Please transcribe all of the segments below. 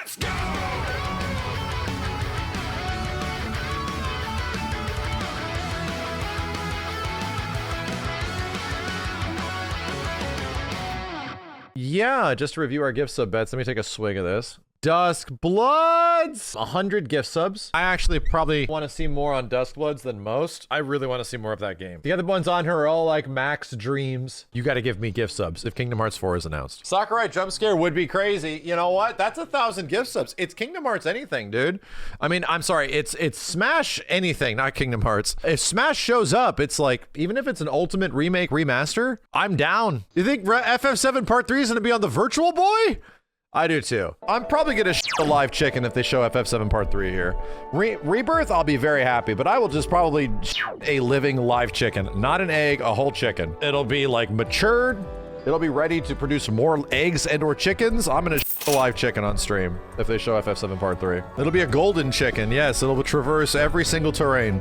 Let's go! Yeah, just to review our gift sub bets, let me take a swig of this. Dusk Bloods! 100 gift subs. I actually probably want to see more on Dusk Bloods than most. I really want to see more of that game. The other ones on here are all like Max Dreams. You got to give me gift subs if Kingdom Hearts 4 is announced. Sakurai jump scare would be crazy. You know what? That's 1,000 gift subs. It's Kingdom Hearts anything, dude. I mean, I'm sorry. It's Smash anything, not Kingdom Hearts. If Smash shows up, it's like, even if it's an ultimate remake remaster, I'm down. You think FF7 Part 3 is going to be on the Virtual Boy? I do too. I'm probably gonna shit a live chicken if they show FF7 Part 3 here. Rebirth, I'll be very happy, but I will just probably a living live chicken. Not an egg, a whole chicken. It'll be like matured. It'll be ready to produce more eggs and or chickens. I'm gonna shit a live chicken on stream if they show FF7 Part 3. It'll be a golden chicken, yes. It'll traverse every single terrain.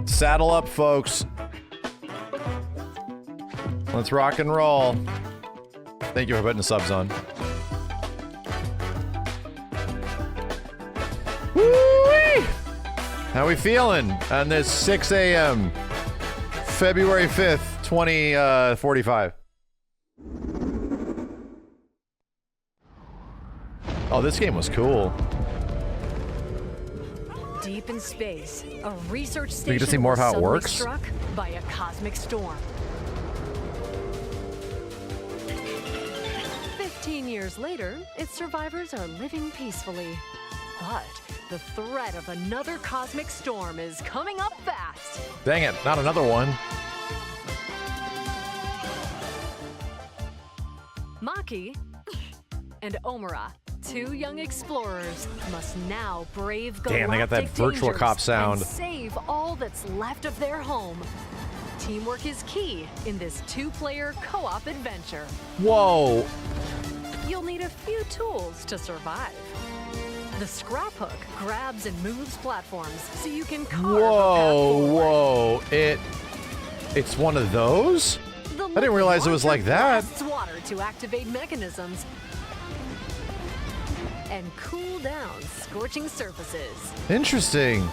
Saddle up, folks. Let's rock and roll. Thank you for putting the subs on. Woo-wee! How we feeling on this 6 a.m. February 5th, 2045? Oh, this game was cool. Deep in space, a research station We get to see more of how it works. Struck by a cosmic storm. 15 years later, its survivors are living peacefully. But the threat of another cosmic storm is coming up fast. Dang it, not another one. Maki and Omura, two young explorers, must now brave galactic Damn, they got that virtual dangers cop sound. and save all that's left of their home. Teamwork is key in this two-player co-op adventure. Whoa. You'll need a few tools to survive. The scrap hook grabs and moves platforms so you can carve a Whoa, path whoa. It's one of those? The I didn't realize it was like that. blasts water to activate mechanisms and cool down scorching surfaces. Interesting.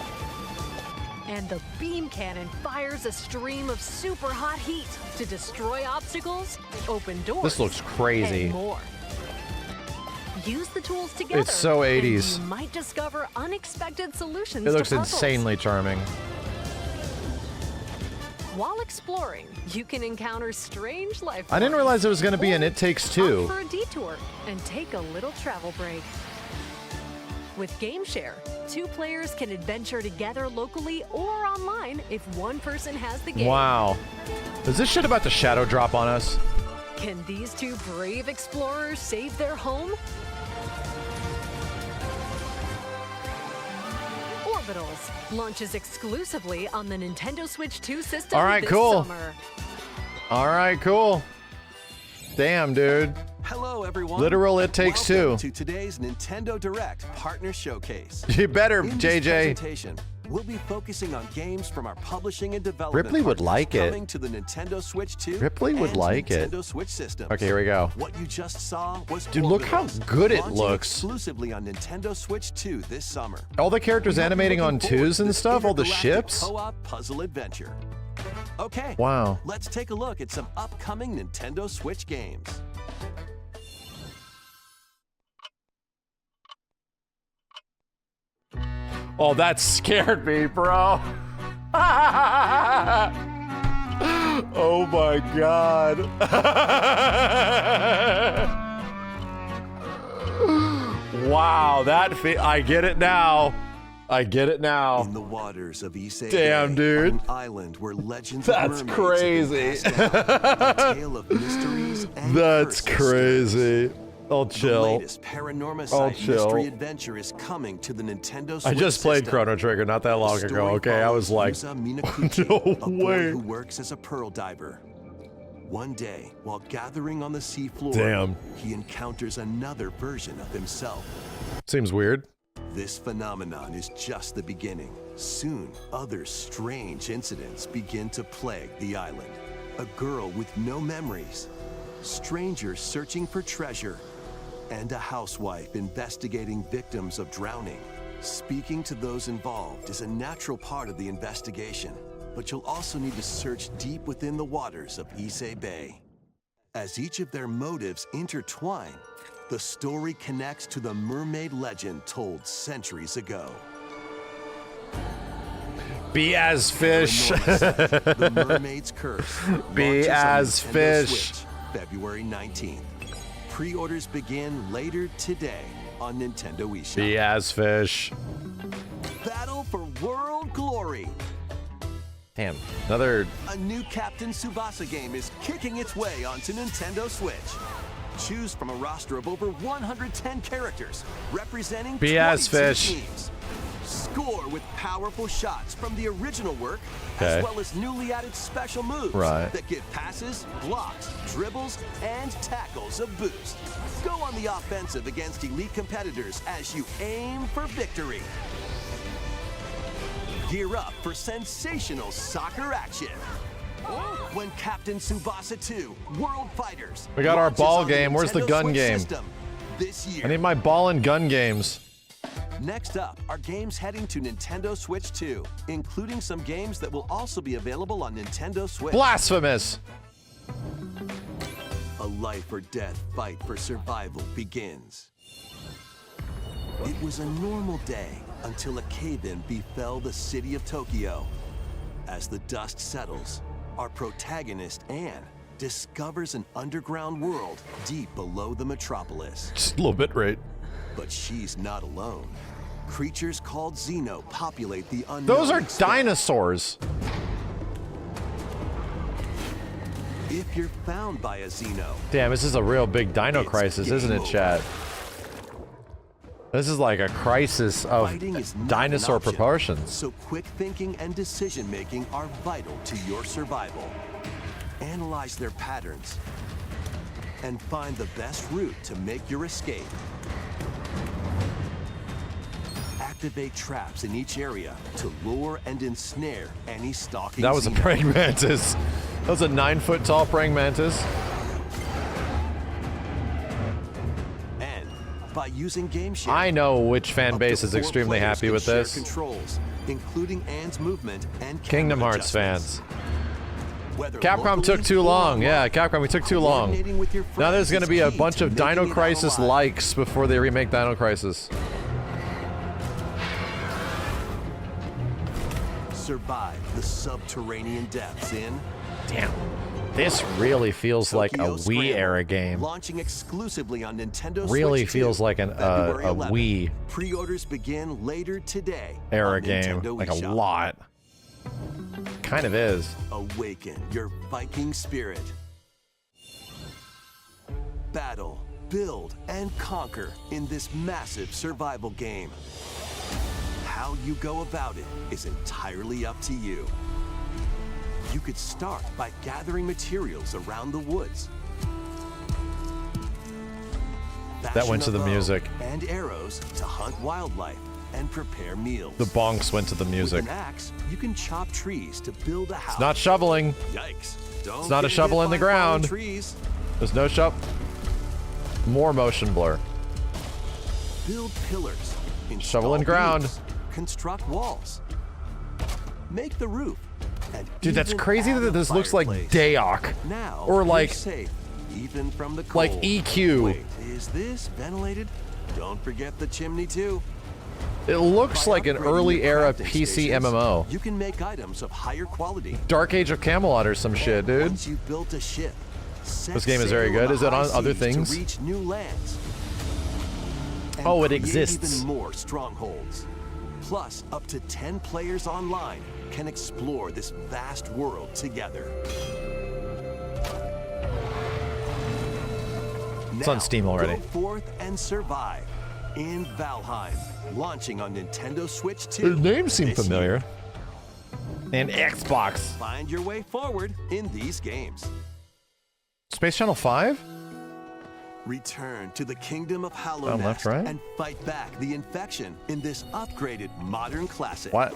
And the beam cannon fires a stream of super hot heat to destroy obstacles, open doors, This looks crazy. and more. Use the tools together. It's so 80s. And you might discover unexpected solutions. It looks to puzzles. insanely charming. While exploring, you can encounter strange life. I didn't realize it was going to be an It Takes Two. Opt for a detour and take a little travel break. With Game Share, two players can adventure together locally or online if one person has the game. Wow. Is this shit about to shadow drop on us? Can these two brave explorers save their home? Orbitals launches exclusively on the Nintendo Switch 2 system All right, this cool. summer. All right, cool. Damn, dude. Hello, everyone. Literal It Takes Welcome Two. to today's Nintendo Direct Partner Showcase. You better, In this JJ. presentation, we'll be focusing on games from our publishing and development Ripley would partners like it. coming to the Nintendo Switch 2 Ripley would and like it. Nintendo Switch systems. Okay, here we go. What you just saw was Dude, look how Orbitals, good it launching looks. exclusively on Nintendo Switch 2 this summer. All the characters We hope you're animating on looking forward twos to and this stuff, all the intergalactic ships. co-op puzzle adventure. Okay. Wow. Let's take a look at some upcoming Nintendo Switch games. Oh, that scared me, bro. Oh my god. Wow, I get it now. I get it now. In the waters of Issei Damn, Bay, dude. on an island where legends That's of mermaids crazy. have been passed down, a tale of mysteries and That's curses crazy. I'll stirs. The chill. latest I'll Paranormasight chill. mystery adventure is coming to the Nintendo Switch I just played system. Chrono Trigger not that long The ago, story okay? I was like, follows Yusa Minakuchi, no a boy way. who works as a pearl diver. One day, while gathering on the seafloor, Damn. he encounters another version of himself. Seems weird. This phenomenon is just the beginning. Soon, other strange incidents begin to plague the island. A girl with no memories, strangers searching for treasure, and a housewife investigating victims of drowning. Speaking to those involved is a natural part of the investigation, but you'll also need to search deep within the waters of Issei Bay. As each of their motives intertwine, the story connects to the mermaid legend told centuries ago. Be as fish. Paranormasight, The Mermaid's Curse. Be launches on as Nintendo fish. Switch, February 19th. Pre-orders begin later today on Nintendo eShop. Be as fish. Battle for World Glory. Damn, another. A new Captain Tsubasa game is kicking its way onto Nintendo Switch. Choose from a roster of over 110 characters representing Be as 22 fish. teams. Score with powerful shots from the original work, Okay. as well as newly added special moves Right. that give passes, blocks, dribbles, and tackles a boost. Go on the offensive against elite competitors as you aim for victory. Gear up for sensational soccer action. When Captain Tsubasa 2 World Fighters. We got our launches ball on the game. Where's the Nintendo gun Switch game? system this year. I need my ball and gun games. Next up are games heading to Nintendo Switch 2, including some games that will also be available on Nintendo Switch. Blasphemous. A life or death fight for survival begins. It was a normal day until a cave-in befell the city of Tokyo. As the dust settles, our protagonist, Anne, discovers an underground world deep below the metropolis. Just a little bit right. But she's not alone. Creatures called Xeno populate the unknown. Those are expanse. dinosaurs. If you're found by a Xeno, Damn, this is a real big dino It's crisis, isn't game it, over. chat? This is like a crisis of fighting is not dinosaur an option. proportions. So quick thinking and decision making are vital to your survival. Analyze their patterns and find the best route to make your escape. Activate traps in each area to lure and ensnare any stalking That was a Xeno. praying mantis. That was a 9-foot tall praying mantis. And by using game share, I know which fan up base to is 4 extremely players happy can with share this. Controls, including Anne's movement and Kingdom camera Hearts adjustments. fans. Whether Capcom locally took too or long. online, Yeah, Capcom, we took too long. coordinating with your Now there's friends going to is be a key bunch to of making Dino it out Crisis alive. likes before they remake Dino Crisis. Survive the subterranean depths in Damn. This really feels like a Tokyo Wii Scramble, era game. launching exclusively on Nintendo Really Switch 2, feels like a February 11th. Wii Pre-orders begin later today. era on game. Nintendo Like a eShop. lot. Kind of is. Awaken your Viking spirit. Battle, build, and conquer in this massive survival game. How you go about it is entirely up to you. You could start by gathering materials around the woods. That went to Fashion the a bow music. And arrows to hunt wildlife and prepare meals. The bonks went to the music. With an axe, you can chop trees to build a house. It's not shoveling. Yikes. Don't It's not a get shovel hit in the by falling ground. Trees. There's no shove. More motion blur. Build pillars. Shovel in install ground. beams, construct walls. Make the roof. And Dude, that's even crazy add that a this looks like fireplace. Daok. Now Or you're like- safe, even from the cold. like EQ. Wait, is this ventilated? Don't forget the chimney too. It looks By like an upgrading early your era crafting PC stations, MMO. You can make items of higher quality. Dark Age of Camelot or some shit, And dude. Once you've built a ship, set This game is very sail good. the Is it on high other seas things? To reach new lands. And Oh, it create exists. Even more strongholds. Plus, up to 10 players online can explore this vast world together. It's on Steam already. Go forth and survive in Valheim, launching on Nintendo Switch 2. The names seem this familiar. year. And Xbox. Find your way forward in these games. Space Channel 5? Return to the kingdom of Hallow Down left, Nest right? and fight back the infection in this upgraded modern classic. What?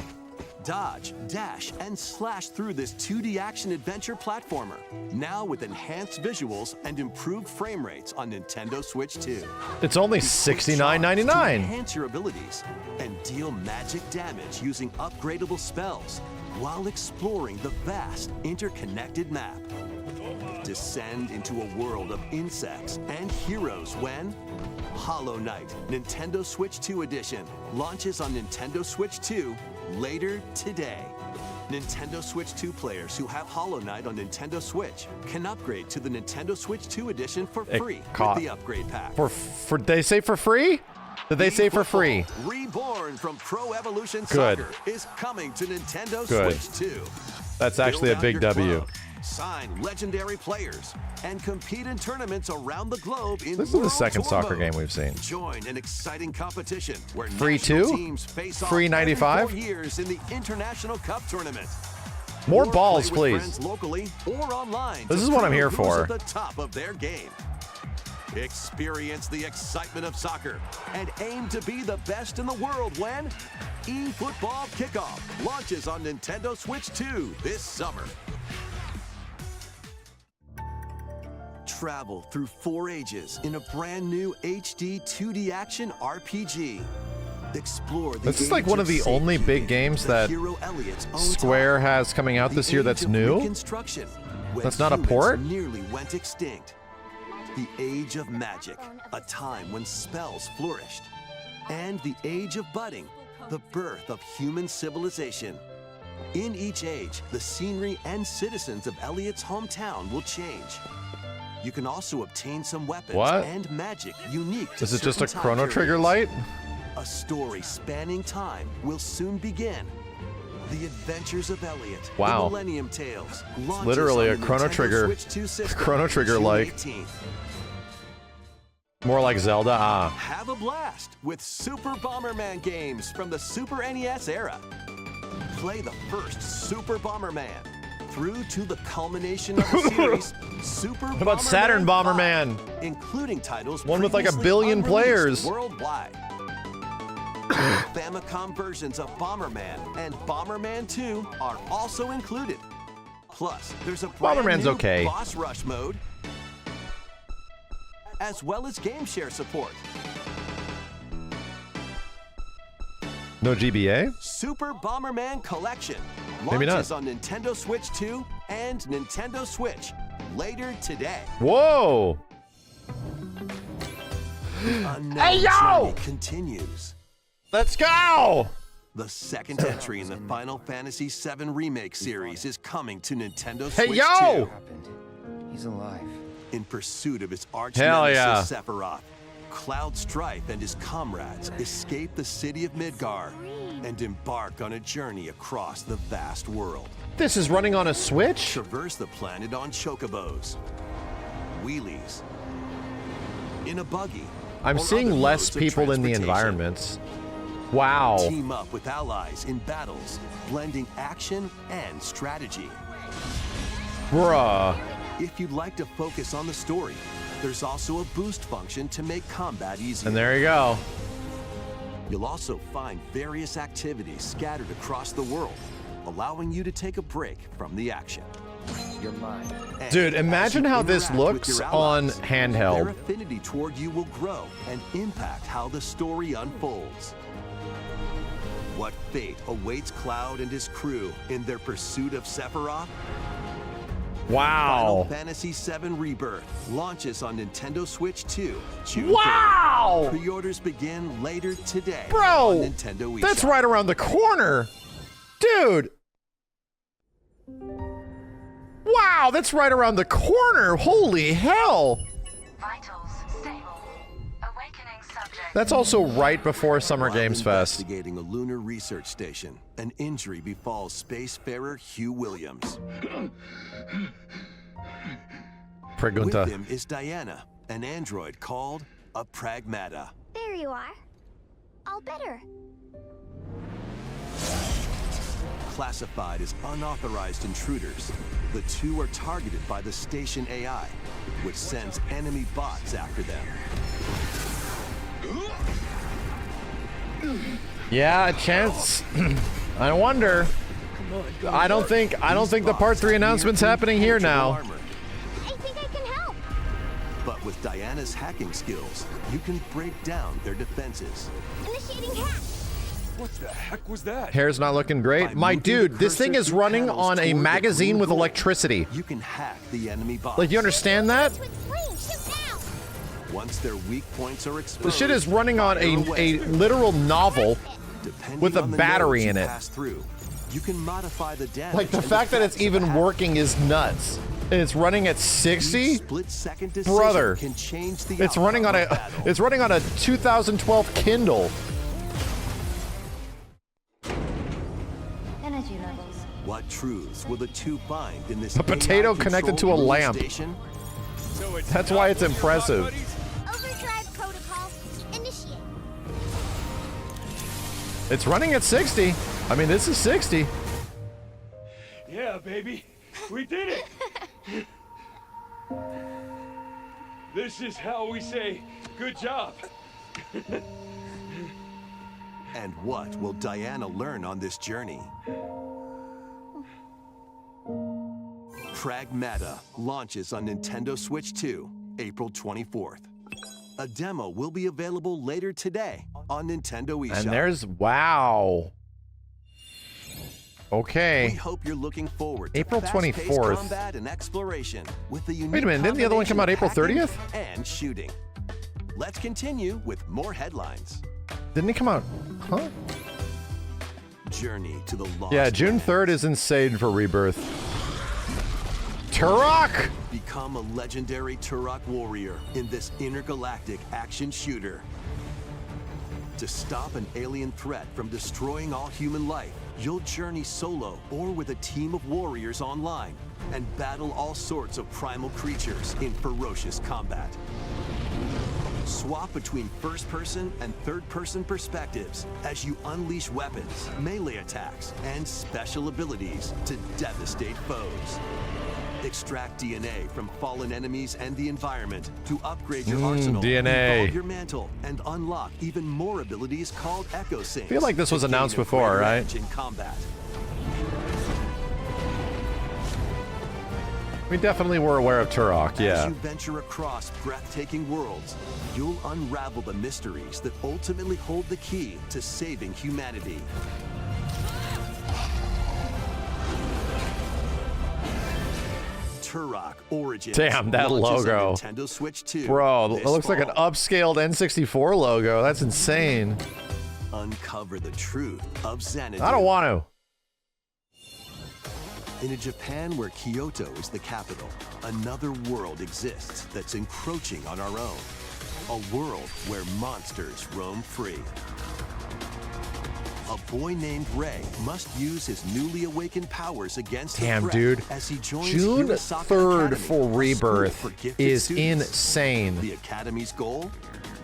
Dodge, dash, and slash through this 2D action-adventure platformer, now with enhanced visuals and improved frame rates on Nintendo Switch 2. It's only To $69.99. enhance your abilities and deal magic damage using upgradable spells while exploring the vast, interconnected map. Descend into a world of insects and heroes when Hollow Knight Nintendo Switch 2 Edition launches on Nintendo Switch 2 later today. Nintendo Switch 2 players who have Hollow Knight on Nintendo Switch can upgrade to the Nintendo Switch 2 Edition for free with the upgrade pack. For they say for free? Did they say for free? Reborn from Pro Evolution Good. Soccer is coming to Nintendo Good. Switch 2. That's actually a Build out big your W. club, sign legendary players, and compete in tournaments around the globe in This is the World second Tour soccer mode. game we've seen. Join an exciting competition where Free national two? teams face Free off every 95? 4 years in the International Cup tournament. More Or balls, play with please. friends locally or online. This to is what I'm prove here who's for. At the top of their game. Experience the excitement of soccer and aim to be the best in the world when eFootball Kickoff launches on Nintendo Switch 2 this summer. Travel through 4 ages in a brand new HD 2D action RPG. Explore the This is like one of the only big games that hero Elliot's own Square time. has coming out The this year that's age of new. Reconstruction, when That's not a humans port? Nearly went extinct. The Age of Magic, a time when spells flourished. And the Age of Budding, the birth of human civilization. In each age, the scenery and citizens of Elliot's hometown will change. You can also obtain some weapons What? and magic unique to Is it just a certain Chrono time Trigger periods. light? A story spanning time will soon begin. The Adventures of Elliot. Wow. The Millennium Tales. launches literally on a the Chrono Nintendo Trigger- Switch 2 system Chrono Trigger June like. 18th. More like Zelda? Ah. Have a blast with Super Bomberman games from the Super NES era. Play the first Super Bomberman through to the culmination of the series, Super What about Saturn Bomberman? 5, including titles One with like a previously billion unreleased players. worldwide. Famicom versions of Bomberman and Bomberman 2 are also included. Plus, there's a brand Bomberman's new okay. boss rush mode, as well as game share support. No GBA? Super Bomberman Collection Maybe launches not. on Nintendo Switch 2 and Nintendo Switch later today. Whoa! The unknown Hey, yo! journey continues. Let's go! The second entry in the Final Fantasy VII Remake series is coming to Nintendo Hey, Switch yo! 2. He's alive. In pursuit of his arch Hell nemesis yeah. Sephiroth, Cloud Strife and his comrades escape the city of Midgar and embark on a journey across the vast world. This is running on a Switch? Traverse the planet on chocobos, wheelies, in a buggy. I'm or seeing other less modes of people in the transportation. environments. Wow. Team up with allies in battles, blending action and strategy. Bruh. If you'd like to focus on the story, there's also a boost function to make combat easier. And there you go. You'll also find various activities scattered across the world, allowing you to take a break from the action. You're mine. And Dude, as imagine you how this interact with looks your on allies, handheld. Their affinity toward you will grow and impact how the story unfolds. What fate awaits Cloud and his crew in their pursuit of Sephiroth? Final Wow. Fantasy VII Rebirth launches on Nintendo Switch 2 June 3rd. Wow! Pre-orders begin later today Bro, on Nintendo eShop. that's right around the corner. Dude. Wow, that's right around the corner. Holy hell. Vitals stable. Awakening subject. That's also right before Summer While Games Fest. investigating a lunar research station, an injury befalls spacefarer Hugh Williams. With Pragmata. him is Diana, an android called a Pragmata. There you are. All better. Classified as unauthorized intruders, the two are targeted by the station AI, which sends enemy bots after them. Yeah, a chance. I wonder. I don't think the part 3 announcement's happening here now. I think I can help. But with Diana's hacking skills, you can break down their defenses. Initiating hack. What the heck was that? Hair's not looking great. By My moving dude, the this thing cursor is through running panels on a toward the magazine blue with gold, electricity. You can hack the enemy boss. Like, you understand that? To explain, shoot now. Once their weak points are exposed, This shit is running on fire away. a literal novel. Depending with a on the battery nodes in you it. pass through, you can modify the damage. Like, the and fact that it's effects of even the hack. working is nuts. And it's running at 60? Each split-second decision Brother. can change the It's running on outcome a of battle. it's running on a 2012 Kindle. Energy levels. What truths will the two find in this A potato AI-controlled connected to a rule lamp. Station? So it's That's not why it's what you thought, impressive. buddies? Overdrive protocol. Initiate. It's running at 60. I mean, this is 60. Yeah, baby. We did it. This is how we say good job. And what will Diana learn on this journey? Pragmata launches on Nintendo Switch 2, April 24th. A demo will be available later today on Nintendo eShop. And there's wow. We Okay. hope you're looking forward to April fast-paced 24th. combat and exploration with the unique Wait a minute, didn't the other one come out April combination of 30th? hacking and shooting. Let's continue with more headlines. Didn't it come out? Huh? Journey to the Lost Yeah, June Lands. 3rd is insane for Rebirth. Turok! Become a legendary Turok warrior in this intergalactic action shooter. To stop an alien threat from destroying all human life, you'll journey solo or with a team of warriors online and battle all sorts of primal creatures in ferocious combat. Swap between first-person and third-person perspectives as you unleash weapons, melee attacks, and special abilities to devastate foes. Extract DNA from fallen enemies and the environment to upgrade your arsenal, DNA. evolve your mantle, and unlock even more abilities called Echo Syncs. I feel like this was to announced gain a before, greater right? edge in combat. We definitely were aware of Turok, As yeah. you venture across breathtaking worlds, you'll unravel the mysteries that ultimately hold the key to saving humanity. Turok Origins. Damn, that launches on logo. Nintendo Switch 2. Bro, it this looks like an fall. upscaled N64 logo. That's insane. Uncover the truth of Xanadu. I don't want to. In a Japan where Kyoto is the capital, another world exists that's encroaching on our own. A world where monsters roam free. A boy named Ray must use his newly awakened powers against the Damn, threat dude. as he joins June Hirosaka 3rd Academy, for a school Rebirth for gifted is students. insane. The Academy's goal?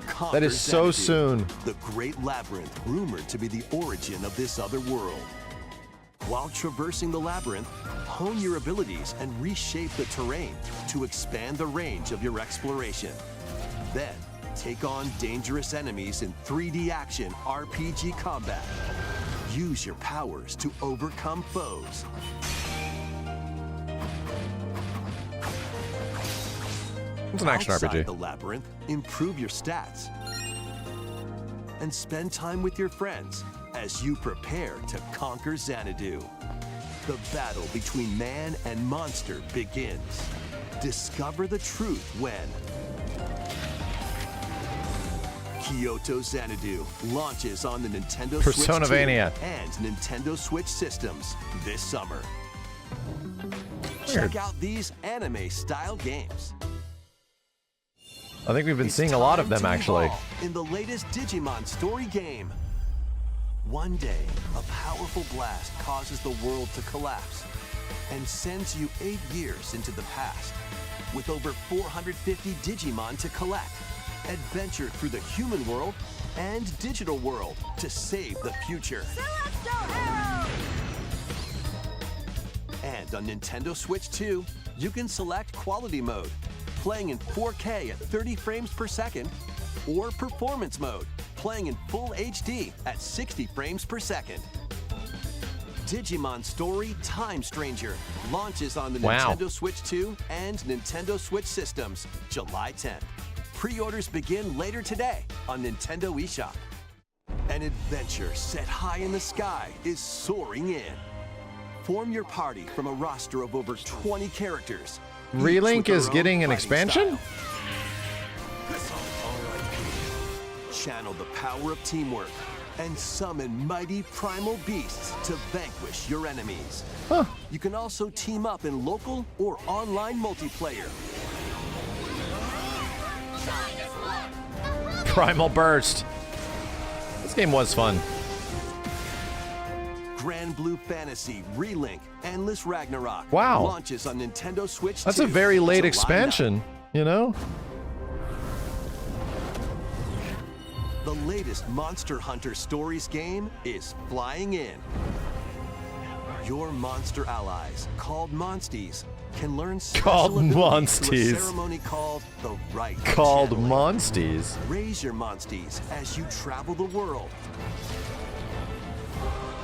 Conquer That is so Xanadu, soon. the great labyrinth rumored to be the origin of this other world. While traversing the labyrinth, hone your abilities and reshape the terrain to expand the range of your exploration. Then, take on dangerous enemies in 3D action RPG combat. Use your powers to overcome foes. It's an action Outside RPG. the labyrinth, improve your stats. And spend time with your friends as you prepare to conquer Xanadu. The battle between man and monster begins. Discover the truth when Kyoto Xanadu launches on the Nintendo Persona Switch 2 Vania. and Nintendo Switch systems this summer. Weird. Check out these anime-style games. I think we've been It's seeing a lot of time them, to actually. evolve in the latest Digimon Story game. One day, a powerful blast causes the world to collapse and sends you 8 years into the past. With over 450 Digimon to collect, adventure through the human world and digital world to save the future. And on Nintendo Switch 2, you can select Quality Mode, playing in 4K at 30 frames per second, or Performance Mode, playing in full HD at 60 frames per second. Digimon Story Time Stranger launches on the Wow. Nintendo Switch 2 and Nintendo Switch systems July 10th. Pre-orders begin later today on Nintendo eShop. An adventure set high in the sky is soaring in. Form your party from a roster of over 20 characters. each Relink with their is own getting an fighting expansion? style. Channel the power of teamwork and summon mighty primal beasts to vanquish your enemies. Huh. You can also team up in local or online multiplayer. Primal Burst. This game was fun. Granblue Fantasy Relink Endless Ragnarok Wow. launches on Nintendo Switch That's 2 a very late July expansion, you know? 9th. The latest Monster Hunter Stories game is flying in. Your monster allies, called Monsties, can learn Called special abilities through a Monsties. ceremony called the Rite. Called Channeling. Monsties. Raise your Monsties as you travel the world.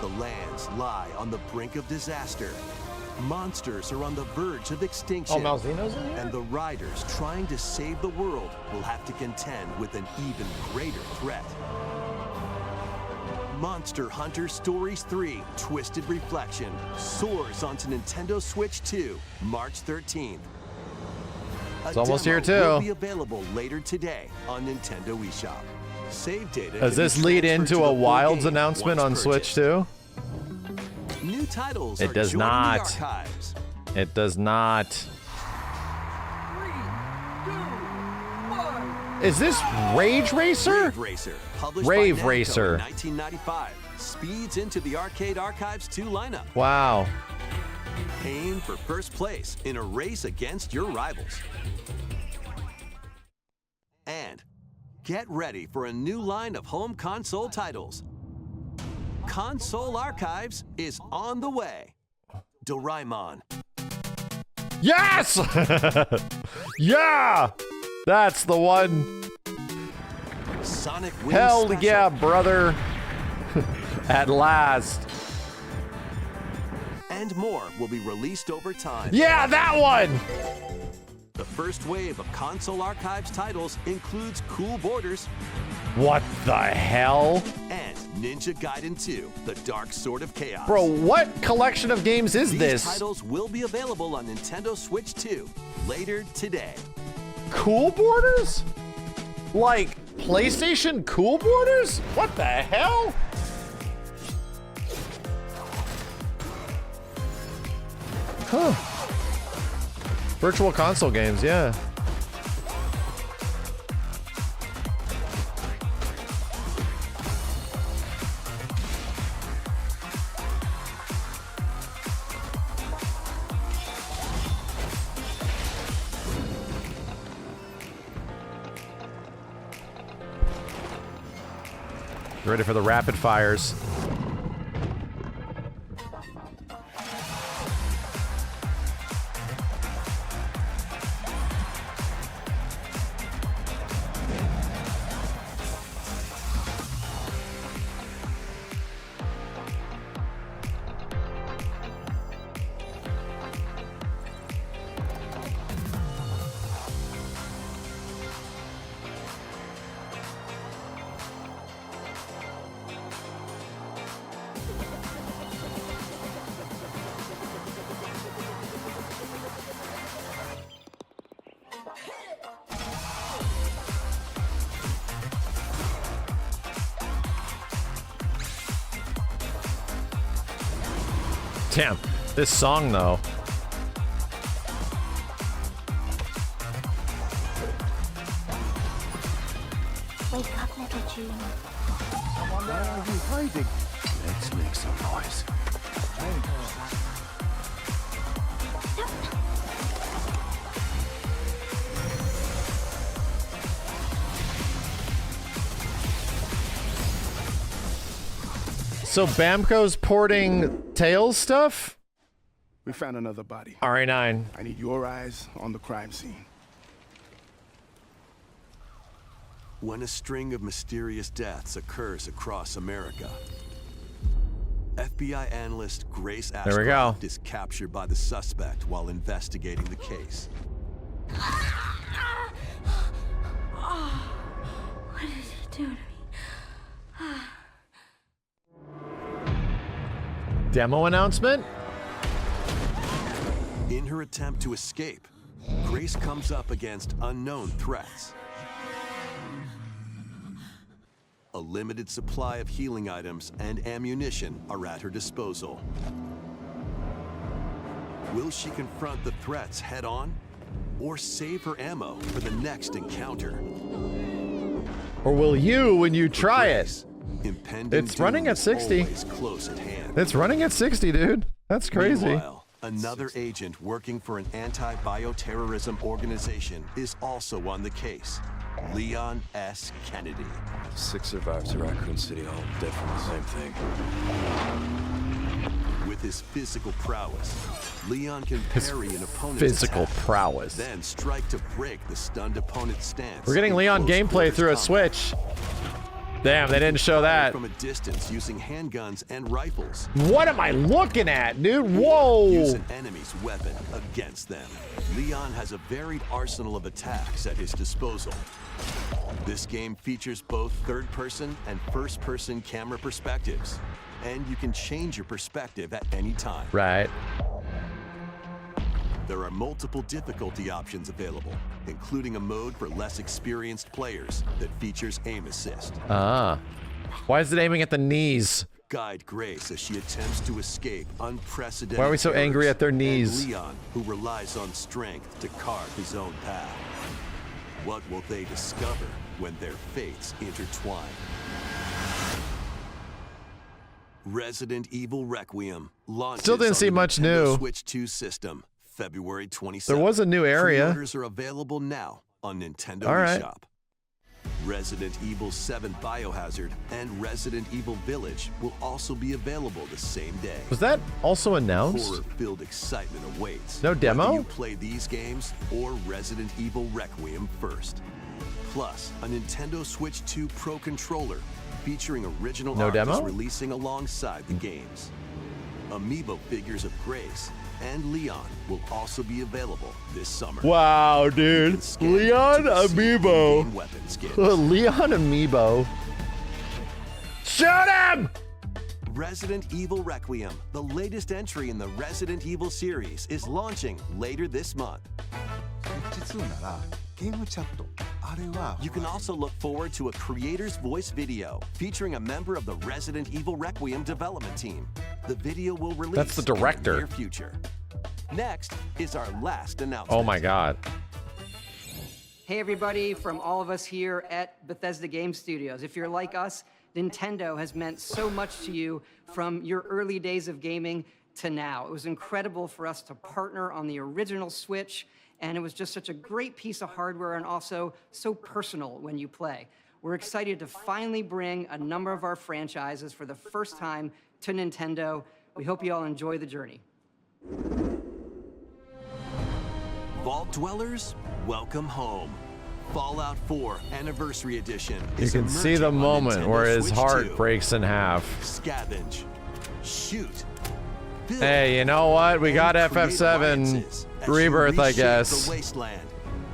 The lands lie on the brink of disaster. Monsters are on the verge of extinction. Oh, Malzino's in here? And the riders trying to save the world will have to contend with an even greater threat. Monster Hunter Stories 3 Twisted Reflection soars onto Nintendo Switch 2 March 13th. It's almost here, too. Will be available later today on Nintendo eShop. Save data. Does can be this lead transferred into to a the full Wilds game announcement once on Switch purchased. 2? New titles It are does joining not. the archives. It does not. Is this Rage Racer? Rave Racer, published Rave by Namco Racer. in 1995, speeds into the Arcade Archives 2 lineup. Wow. Aim for first place in a race against your rivals. And get ready for a new line of home console titles. Console Archives is on the way. Doraemon, Yes! Yeah! That's the one. Sonic Wings Hell Special, yeah, brother. At last. and more will be released over time. Yeah, that one! The first wave of Console Archives titles includes Cool Borders What the hell? and Ninja Gaiden 2, The Dark Sword of Chaos. Bro, what collection of games is These this? titles will be available on Nintendo Switch 2 later today. Cool Borders? Like PlayStation Cool Borders? What the hell? Huh. Virtual console games, yeah. Ready for the rapid fires. Damn, this song though. Wake up, little June. Why are you hiding? Let's make some noise. So Bamco's porting Tails stuff? We found another body. RA9. I need your eyes on the crime scene. When a string of mysterious deaths occurs across America, FBI analyst Grace There we go. Ashcroft is captured by the suspect while investigating the case. What did you do to me? Demo announcement? In her attempt to escape, Grace comes up against unknown threats. A limited supply of healing items and ammunition are at her disposal. Will she confront the threats head-on, or save her ammo for the next encounter? Or will you when you try it? Impending It's running doom at 60. is always close at hand. It's running at 60, dude. That's crazy. Meanwhile, another agent working for an anti-bioterrorism organization is also on the case. Leon S. Kennedy. 6 survivors of Raccoon City, all dead from the same thing. With his physical prowess, Leon can parry an opponent's Physical attack, prowess. then strike to break the stunned opponent's stance. We're getting in Leon close gameplay quarters through a combat. Switch. Damn, they didn't show that. From a distance using handguns and rifles. What am I looking at, dude? Whoa. Use an enemy's weapon against them. Leon has a varied arsenal of attacks at his disposal. This game features both third-person and first-person camera perspectives, and you can change your perspective at any time. Right. There are multiple difficulty options available, including a mode for less experienced players that features aim assist. Ah. Why is it aiming at the knees? Guide Grace as she attempts to escape unprecedented Why are we so angry terrors, at their and knees? Leon, who relies on strength to carve his own path. What will they discover when their fates intertwine? Resident Evil Requiem launches Still didn't on see the much Nintendo new. Switch 2 system, February 27th. There was a new area. Pre-orders are available now on Nintendo All right. eShop. Resident Evil 7 Biohazard and Resident Evil Village will also be available the same day. Was that also announced? Horror-filled excitement awaits. No demo? Whether you play these games or Resident Evil Requiem first. Plus, a Nintendo Switch 2 Pro controller featuring original No art demo? is releasing alongside the games. Amiibo figures of Grace and Leon will also be available this summer. Wow, dude. Scan Leon to see in-game Amiibo. weapon skins. Leon Amiibo. Shoot him! Resident Evil Requiem, the latest entry in the Resident Evil series, is launching later this month. You can also look forward to a creator's voice video featuring a member of the Resident Evil Requiem development team. The video will release That's the director. in the near future. Next is our last announcement. Oh my god. Hey everybody, from all of us here at Bethesda Game Studios. If you're like us, Nintendo has meant so much to you from your early days of gaming to now. It was incredible for us to partner on the original Switch, and it was just such a great piece of hardware and also so personal when you play. We're excited to finally bring a number of our franchises for the first time to Nintendo. We hope you all enjoy the journey. Vault Dwellers, welcome home. Fallout 4 Anniversary Edition You is can see the emerging on moment Nintendo where his Switch heart 2. breaks in half. Scavenge, shoot, build, Hey, you know what? We and got create FF7 alliances as you Rebirth, I reshape guess. The wasteland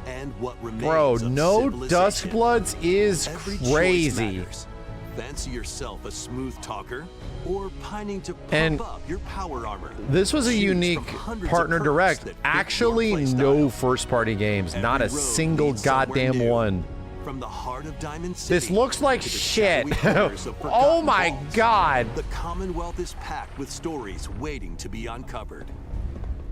and what remains Bro, of no civilization. Duskbloods is Every choice crazy. matters. Fancy yourself a smooth talker or pining to pump And up your power armor. This was a Choose unique from hundreds of partner perks direct. that fit Actually, your playstyle. no first-party games. Not a Every road single leads somewhere goddamn new. one. From the heart of Diamond City This looks like to the shit. shadowy corners of Oh forgotten my vaults, god. The Commonwealth is packed with stories waiting to be uncovered.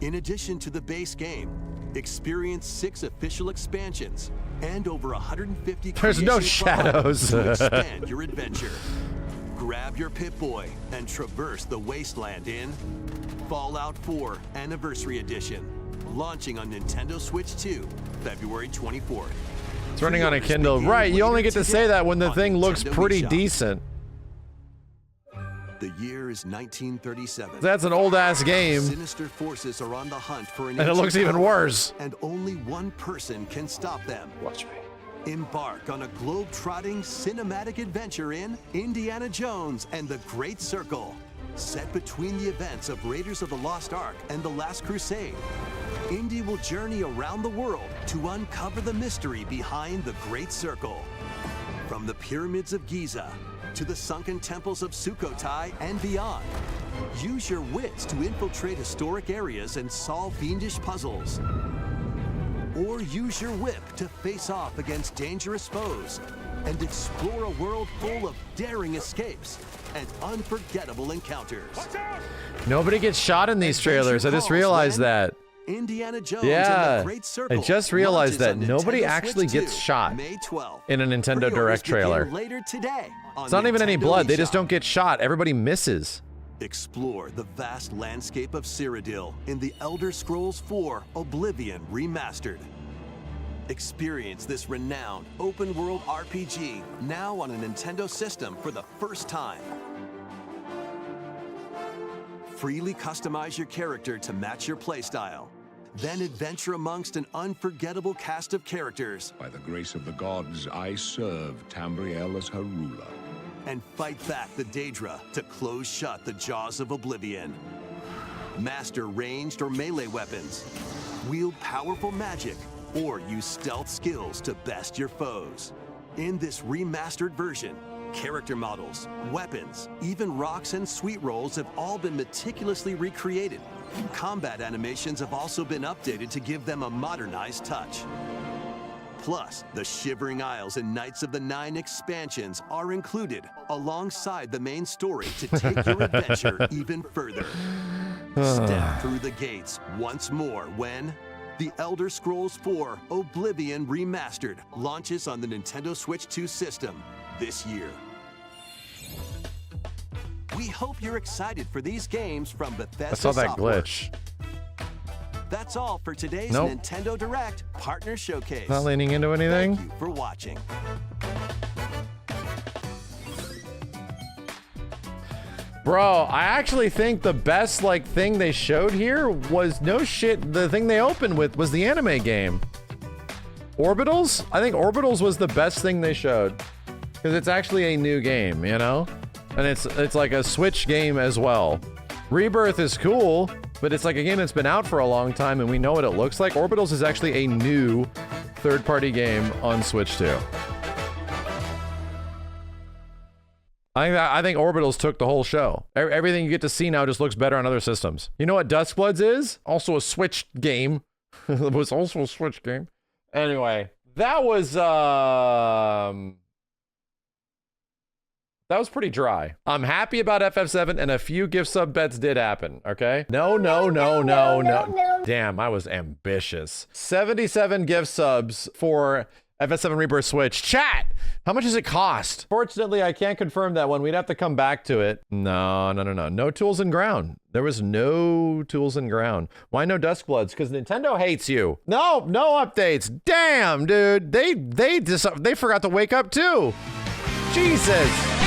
In addition to the base game, experience 6 official expansions and over 150 There's no creation files shadows. to expand your adventure. Grab your Pip-Boy and traverse the wasteland in Fallout 4 Anniversary Edition, launching on Nintendo Switch 2, February 24th. It's running on a Pre-orders Kindle. begin Right, you only later get to say today that when the on thing looks Nintendo pretty eShop. decent. The year is 1937. That's an old-ass game. Sinister forces are on the hunt for an And it ancient looks even power, worse. And only one person can stop them. Watch me. Embark on a globe-trotting cinematic adventure in Indiana Jones and the Great Circle. Set between the events of Raiders of the Lost Ark and The Last Crusade, Indy will journey around the world to uncover the mystery behind the Great Circle. From the pyramids of Giza to the sunken temples of Sukhothai and beyond, use your wits to infiltrate historic areas and solve fiendish puzzles. Or use your whip to face off against dangerous foes and explore a world full of daring escapes and unforgettable encounters. Nobody gets shot in these trailers. I just realized that. Indiana Jones Yeah, and the Great Circle I just realized that launches on nobody Nintendo actually Switch gets 2, shot May 12th. in a Nintendo Pre-orders Direct begin trailer. Later today on It's not even any Nintendo blood. They just eShop. don't get shot. Everybody misses. Explore the vast landscape of Cyrodiil in the Elder Scrolls 4 Oblivion Remastered. Experience this renowned open-world RPG now on a Nintendo system for the first time. Freely customize your character to match your playstyle. Then adventure amongst an unforgettable cast of characters. By the grace of the gods, I serve Tamriel as her ruler. And fight back the Daedra to close shut the jaws of Oblivion. Master ranged or melee weapons. Wield powerful magic or use stealth skills to best your foes. In this remastered version, character models, weapons, even rocks and sweet rolls have all been meticulously recreated. Combat animations have also been updated to give them a modernized touch. Plus, the Shivering Isles and Knights of the Nine expansions are included alongside the main story to take your adventure even further. Step through the gates once more when The Elder Scrolls 4 Oblivion Remastered launches on the Nintendo Switch 2 system this year. We hope you're excited for these games from Bethesda I saw that Software. glitch. That's all for today's Nope. Nintendo Direct Partner Showcase. Not leaning into anything. Thank you for watching. Bro, I actually think the best thing they showed here was no shit. The thing they opened with was the anime game. Orbitals? I think Orbitals was the best thing they showed because it's actually a new game, you know? And it's like a Switch game as well. Rebirth is cool, but it's like a game that's been out for a long time and we know what it looks like. Orbitals is actually a new third-party game on Switch 2. I think Orbitals took the whole show. Everything you get to see now just looks better on other systems. You know what Duskbloods is? Also a Switch game. It was also a Switch game. Anyway, that was pretty dry. I'm happy about FF7 and a few gift sub bets did happen, okay? No. Damn, I was ambitious. 77 gift subs for FF7 Rebirth Switch. Chat! How much does it cost? Fortunately, I can't confirm that one. We'd have to come back to it. No. No tools in ground. There was no tools in ground. Why no Duskbloods? Because Nintendo hates you. No updates. Damn, dude. They forgot to wake up too. Jesus.